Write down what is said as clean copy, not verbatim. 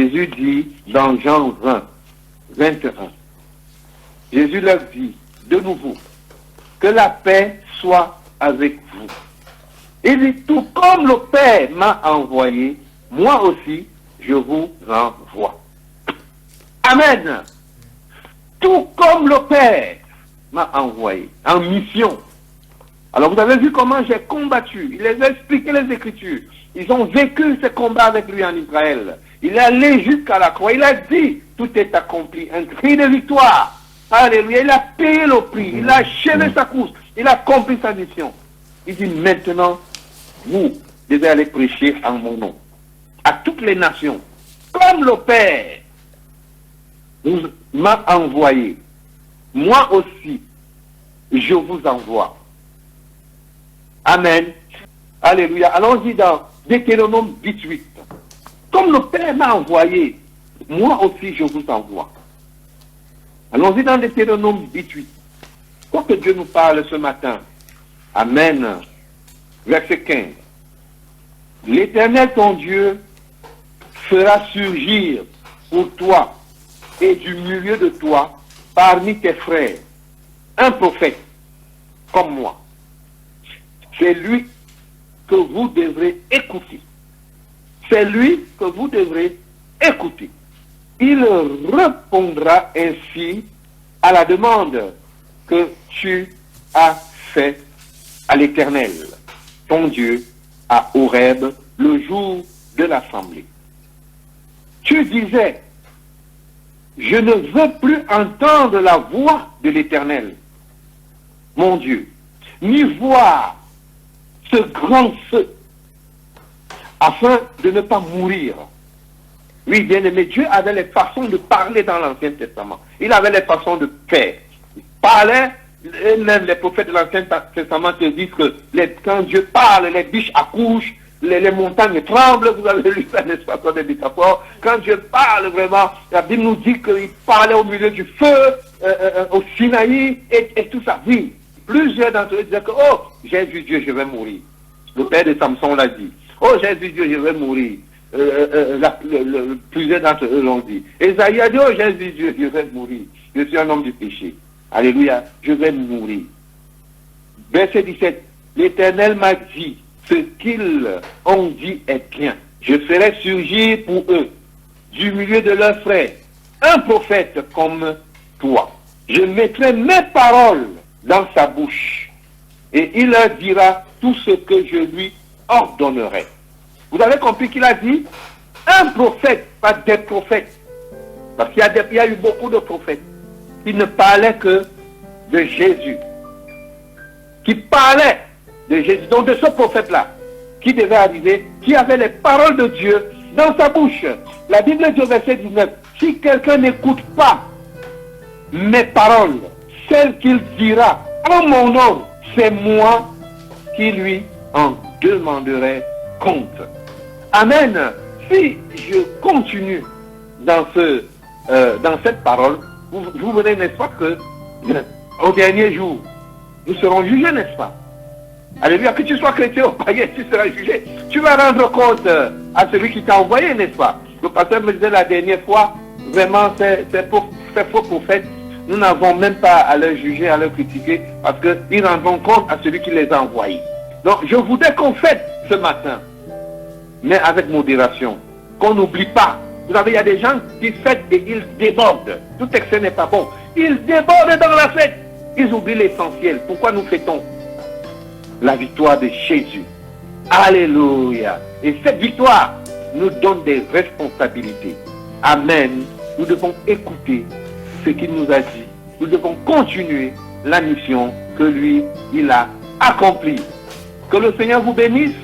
Jésus dit dans Jean 20, 21, Jésus leur dit de nouveau, que la paix soit avec vous. Il dit, tout comme le Père m'a envoyé, moi aussi, je vous envoie. Amen. Tout comme le Père m'a envoyé en mission. Alors vous avez vu comment j'ai combattu. Il les a expliqué les Écritures. Ils ont vécu ce combat avec lui en Israël. Il est allé jusqu'à la croix. Il a dit, tout est accompli. Un cri de victoire. Alléluia. Il a payé le prix. Il a achevé sa course. Il a accompli sa mission. Il dit, maintenant, vous devez aller prêcher en mon nom. À toutes les nations. Comme le Père m'a envoyé. Moi aussi, je vous envoie. Amen. Alléluia. Allons-y dans Deutéronome 18. Comme le Père m'a envoyé, moi aussi je vous envoie. Allons-y dans Deutéronome 18. Quoi que Dieu nous parle ce matin. Amen. Verset 15. L'Éternel ton Dieu fera surgir pour toi et du milieu de toi, parmi tes frères, un prophète comme moi. C'est lui que vous devrez écouter. C'est lui que vous devrez écouter. Il répondra ainsi à la demande que tu as faite à l'Éternel, ton Dieu, à Horeb, le jour de l'assemblée. Tu disais, je ne veux plus entendre la voix de l'Éternel, mon Dieu, ni voir ce grand feu, afin de ne pas mourir. Oui, bien aimé, Dieu avait les façons de parler dans l'Ancien Testament. Il avait les façons de faire. Il parlait, et même les prophètes de l'Ancien Testament te disent que quand Dieu parle, les biches accouchent, les montagnes tremblent. Vous avez lu ça, n'est-ce pas, des métaphores. Quand Dieu parle vraiment, la Bible nous dit qu'il parlait au milieu du feu, au Sinaï, et tout ça. Oui, plusieurs d'entre eux disaient que, oh, j'ai vu Dieu, je vais mourir. Le père de Samson l'a dit. Oh, j'ai vu Dieu, je vais mourir. Plusieurs d'entre eux l'ont dit. Esaïe a dit, oh, j'ai vu Dieu, je vais mourir. Je suis un homme du péché. Alléluia, je vais mourir. Verset 17. L'Éternel m'a dit, ce qu'ils ont dit est bien. Je ferai surgir pour eux, du milieu de leurs frères, un prophète comme toi. Je mettrai mes paroles dans sa bouche, et il leur dira tout ce que je lui ordonnerai. Vous avez compris qu'il a dit un prophète, pas des prophètes. Parce qu'il y a eu beaucoup de prophètes qui ne parlaient que de Jésus. Qui parlaient de Jésus. Donc de ce prophète-là, qui devait arriver, qui avait les paroles de Dieu dans sa bouche. La Bible dit au verset 19, si quelqu'un n'écoute pas mes paroles, celles qu'il dira en mon nom, c'est moi qui lui en demanderai compte. Amen. Si je continue dans cette parole, vous verrez, n'est-ce pas, que au dernier jour, nous serons jugés, n'est-ce pas? Alléluia, que tu sois chrétien ou païen, tu seras jugé. Tu vas rendre compte à celui qui t'a envoyé, n'est-ce pas? Le pasteur me disait la dernière fois, vraiment, ces faux prophètes, nous n'avons même pas à leur juger, à leur critiquer, parce qu'ils rendront compte à celui qui les a envoyés. Donc, je voudrais qu'on fête ce matin, mais avec modération, qu'on n'oublie pas. Vous savez, il y a des gens qui fêtent et ils débordent. Tout excès n'est pas bon. Ils débordent dans la fête. Ils oublient l'essentiel. Pourquoi nous fêtons la victoire de Jésus? Alléluia. Et cette victoire nous donne des responsabilités. Amen. Nous devons écouter ce qu'il nous a dit. Nous devons continuer la mission que lui, il a accomplie. Que le Seigneur vous bénisse.